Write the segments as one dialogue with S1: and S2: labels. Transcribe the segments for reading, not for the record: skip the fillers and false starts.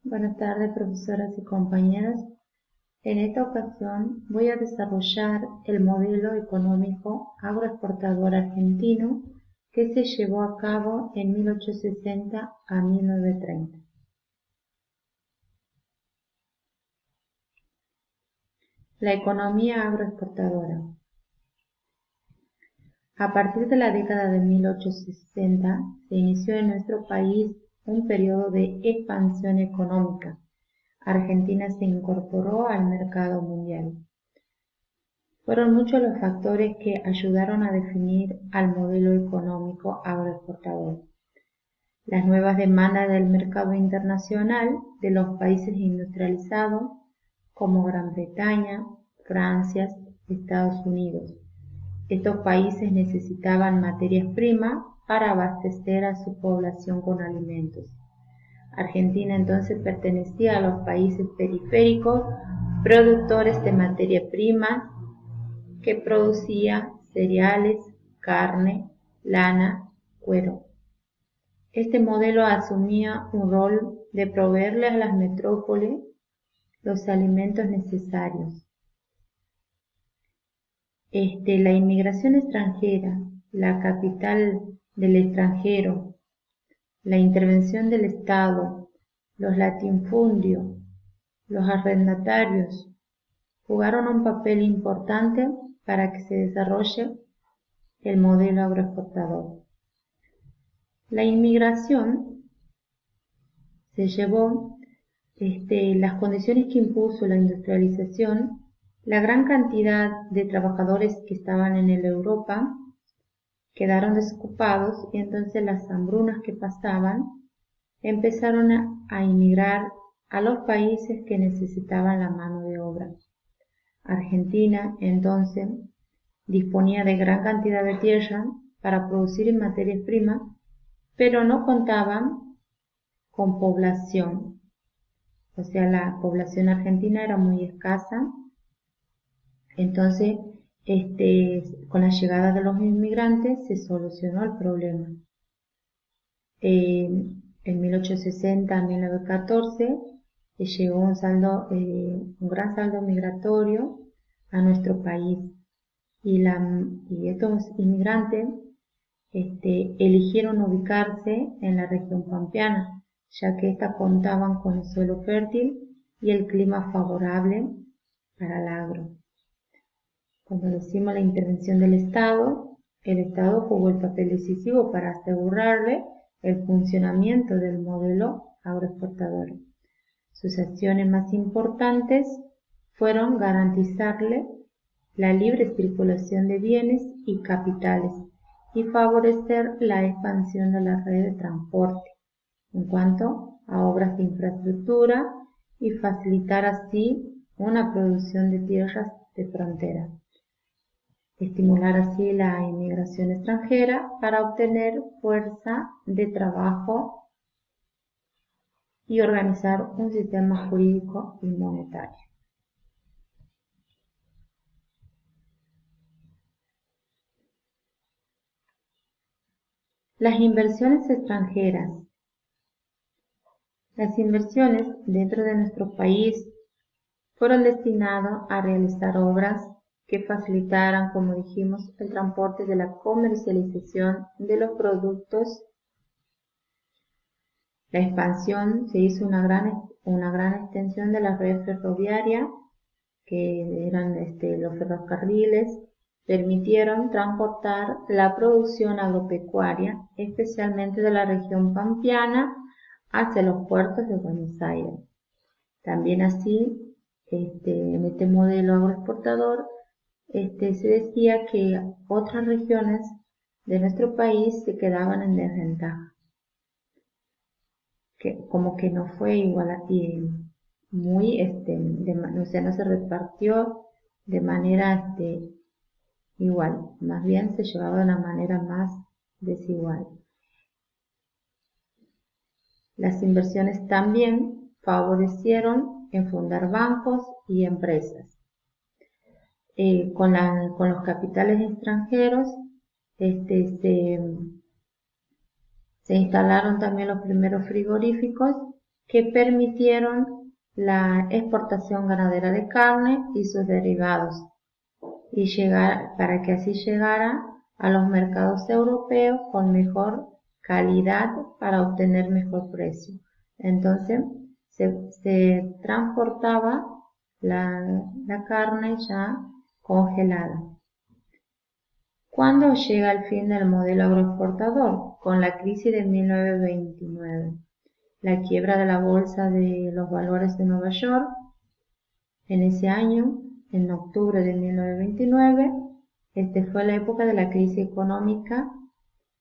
S1: Buenas tardes, profesoras y compañeros. En esta ocasión voy a desarrollar el modelo económico agroexportador argentino que se llevó a cabo en 1860 a 1930. La economía agroexportadora. A partir de la década de 1860 se inició en nuestro país un periodo de expansión económica. Argentina se incorporó al mercado mundial. Fueron muchos los factores que ayudaron a definir al modelo económico agroexportador. Las nuevas demandas del mercado internacional de los países industrializados como Gran Bretaña, Francia, Estados Unidos. Estos países necesitaban materias primas para abastecer a su población con alimentos. Argentina entonces pertenecía a los países periféricos productores de materia prima que producía cereales, carne, lana, cuero. Este modelo asumía un rol de proveerle a las metrópolis los alimentos necesarios. La inmigración extranjera, la capital del extranjero, la intervención del Estado, los latifundios, los arrendatarios, jugaron un papel importante para que se desarrolle el modelo agroexportador. La inmigración se llevó las condiciones que impuso la industrialización, la gran cantidad de trabajadores que estaban en Europa quedaron desocupados y entonces las hambrunas que pasaban empezaron a inmigrar a los países que necesitaban la mano de obra. Argentina entonces disponía de gran cantidad de tierra para producir materias primas, pero no contaban con población. O sea, la población argentina era muy escasa. Entonces, con la llegada de los inmigrantes se solucionó el problema. En 1860 a 1914 llegó un gran saldo migratorio a nuestro país y estos inmigrantes eligieron ubicarse en la región pampeana, ya que éstas contaban con el suelo fértil y el clima favorable para el agro. Cuando decimos la intervención del Estado, el Estado jugó el papel decisivo para asegurarle el funcionamiento del modelo agroexportador. Sus acciones más importantes fueron garantizarle la libre circulación de bienes y capitales y favorecer la expansión de la red de transporte en cuanto a obras de infraestructura y facilitar así una producción de tierras de frontera. Estimular así la inmigración extranjera para obtener fuerza de trabajo y organizar un sistema jurídico y monetario. Las inversiones extranjeras. Las inversiones dentro de nuestro país fueron destinadas a realizar obras que facilitaran, como dijimos, el transporte de la comercialización de los productos. La expansión se hizo una gran extensión de la red ferroviaria, que eran los ferrocarriles, permitieron transportar la producción agropecuaria, especialmente de la región pampeana, hacia los puertos de Buenos Aires. También así, en este modelo agroexportador, se decía que otras regiones de nuestro país se quedaban en desventaja, como que no fue igual o sea, no se repartió de manera igual, más bien se llevaba de una manera más desigual. Las inversiones también favorecieron en fundar bancos y empresas. Con los capitales extranjeros se instalaron también los primeros frigoríficos que permitieron la exportación ganadera de carne y sus derivados, para que así llegara a los mercados europeos con mejor calidad para obtener mejor precio. Entonces se transportaba la carne ya congelada. ¿Cuándo llega el fin del modelo agroexportador? Con la crisis de 1929, la quiebra de la Bolsa de los Valores de Nueva York. En ese año, en octubre de 1929, fue la época de la crisis económica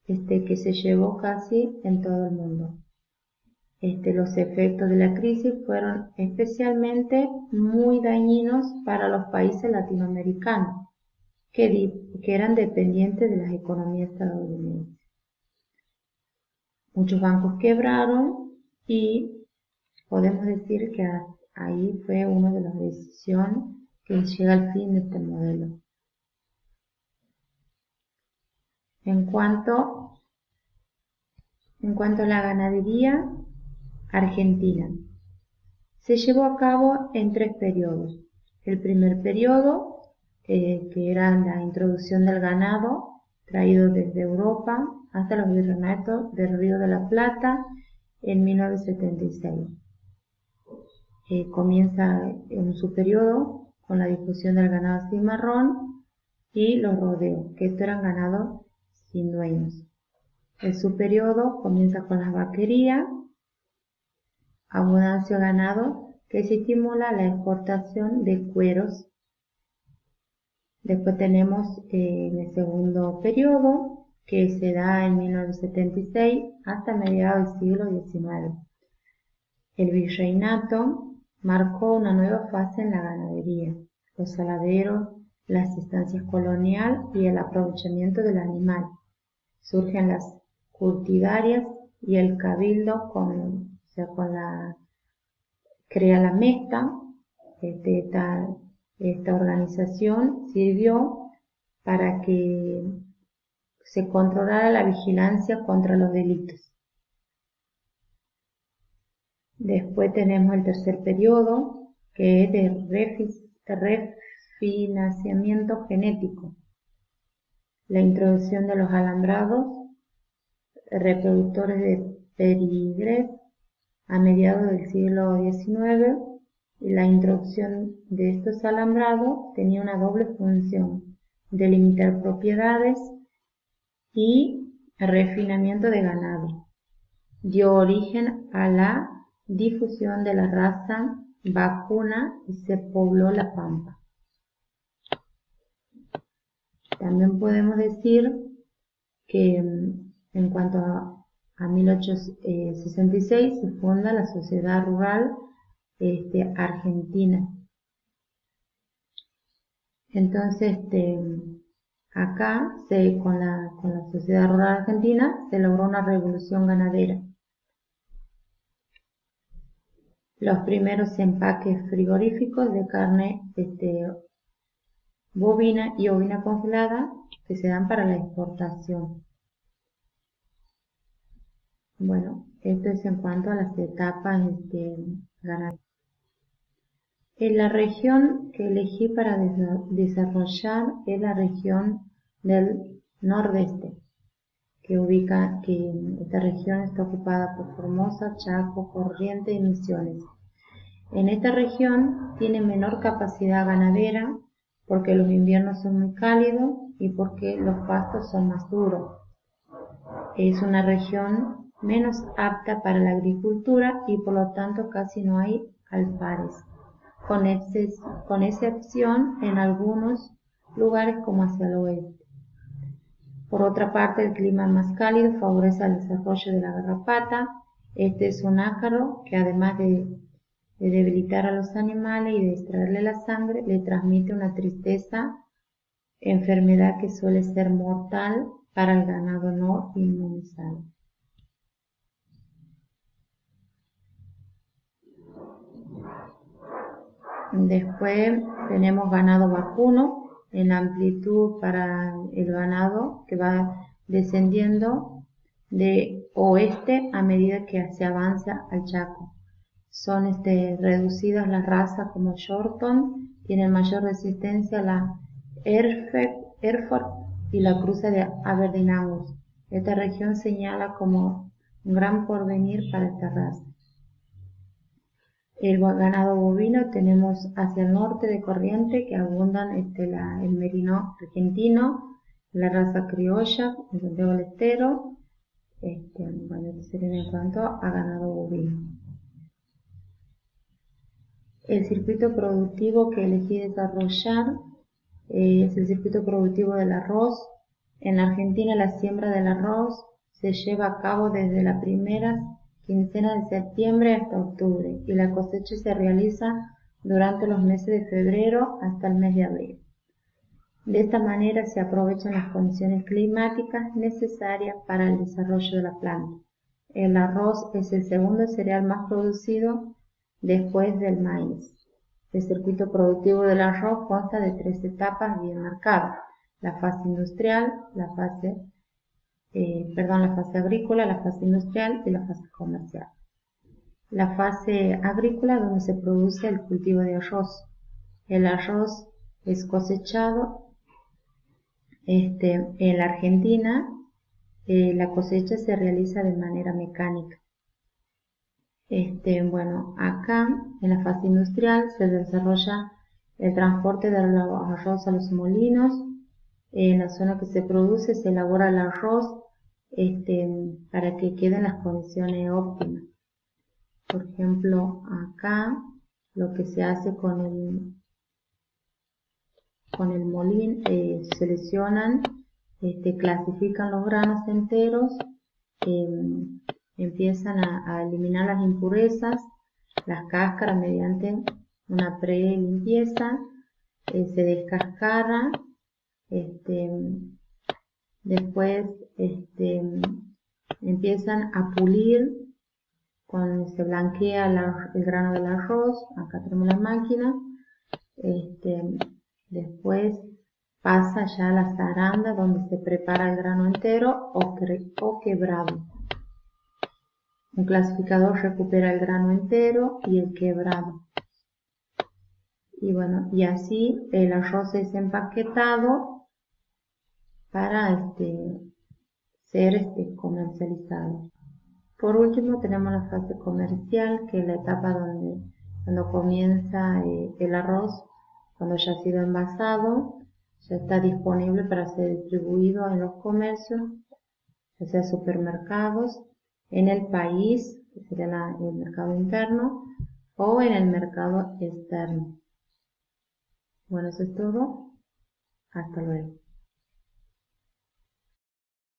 S1: que se llevó casi en todo el mundo. Los efectos de la crisis fueron especialmente muy dañinos para los países latinoamericanos, que eran dependientes de las economías estadounidenses. Muchos bancos quebraron y podemos decir que ahí fue una de las decisiones que llega al fin de este modelo. En cuanto a la ganadería argentina, se llevó a cabo en 3 periodos. El primer periodo, que era la introducción del ganado traído desde Europa hasta los virreinatos del Río de la Plata en 1976. Comienza en su periodo con la difusión del ganado cimarrón y los rodeos, que estos eran ganados sin dueños. El subperiodo comienza con las vaquerías, abundancia de ganado, que se estimula la exportación de cueros. Después tenemos el segundo periodo, que se da en 1976 hasta mediados del siglo XIX. El virreinato marcó una nueva fase en la ganadería, los saladeros, las estancias coloniales y el aprovechamiento del animal. Surgen las curtidarias y el cabildo crea la Mesta. Esta organización sirvió para que se controlara la vigilancia contra los delitos. Después tenemos el tercer periodo, que es de refinanciamiento genético. La introducción de los alambrados reproductores de pedigrees a mediados del siglo XIX, y la introducción de estos alambrados tenía una doble función: delimitar propiedades y refinamiento de ganado. Dio origen a la difusión de la raza vacuna y se pobló la pampa. También podemos decir que en cuanto a 1866 se funda la Sociedad Rural Argentina. Entonces, acá con la Sociedad Rural Argentina se logró una revolución ganadera. Los primeros empaques frigoríficos de carne bovina y ovina congelada que se dan para la exportación. Bueno, esto es en cuanto a las etapas ganaderas. En la región que elegí para desarrollar es la región del Nordeste, que esta región está ocupada por Formosa, Chaco, Corrientes y Misiones. En esta región tiene menor capacidad ganadera porque los inviernos son muy cálidos y porque los pastos son más duros. Es una región menos apta para la agricultura y por lo tanto casi no hay alfares, con excepción en algunos lugares como hacia el oeste. Por otra parte, el clima más cálido favorece el desarrollo de la garrapata. Este es un ácaro que, además de debilitar a los animales y de extraerle la sangre, le transmite una tristeza, enfermedad que suele ser mortal para el ganado no inmunizado. Después tenemos ganado vacuno en amplitud para el ganado que va descendiendo de oeste a medida que se avanza al Chaco. son reducidas las razas como Shorton, tienen mayor resistencia a la Hereford y la cruza de Aberdeen Angus. Esta región señala como un gran porvenir para esta raza. El ganado bovino tenemos hacia el norte de Corrientes que abundan el merino argentino, la raza criolla, el Santiago del Estero. Bueno, esto sería en cuanto a ganado bovino. El circuito productivo que elegí desarrollar es el circuito productivo del arroz. En la Argentina la siembra del arroz se lleva a cabo desde la primera quincena de septiembre hasta octubre y la cosecha se realiza durante los meses de febrero hasta el mes de abril. De esta manera se aprovechan las condiciones climáticas necesarias para el desarrollo de la planta. El arroz es el segundo cereal más producido después del maíz. El circuito productivo del arroz consta de 3 etapas bien marcadas: la fase industrial, la fase agrícola, la fase industrial y la fase comercial. La fase agrícola, donde se produce el cultivo de arroz. El arroz es cosechado. En la Argentina la cosecha se realiza de manera mecánica. Bueno, acá en la fase industrial se desarrolla el transporte del arroz a los molinos. En la zona que se produce se elabora el arroz para que queden las condiciones óptimas. Por ejemplo, acá lo que se hace con el molín, seleccionan, clasifican los granos enteros, empiezan a eliminar las impurezas, las cáscaras mediante una pre-limpieza, se descascara, después empiezan a pulir, cuando se blanquea el grano del arroz. Acá tenemos la máquina. Después pasa ya a la zaranda, donde se prepara el grano entero o quebrado. Un clasificador recupera el grano entero y el quebrado. Y bueno, y así el arroz es empaquetado para ser comercializado. Por último tenemos la fase comercial, que es la etapa cuando comienza el arroz, cuando ya ha sido envasado, ya está disponible para ser distribuido en los comercios, ya sea supermercados, en el país, que sería el mercado interno, o en el mercado externo. Bueno, eso es todo. Hasta luego.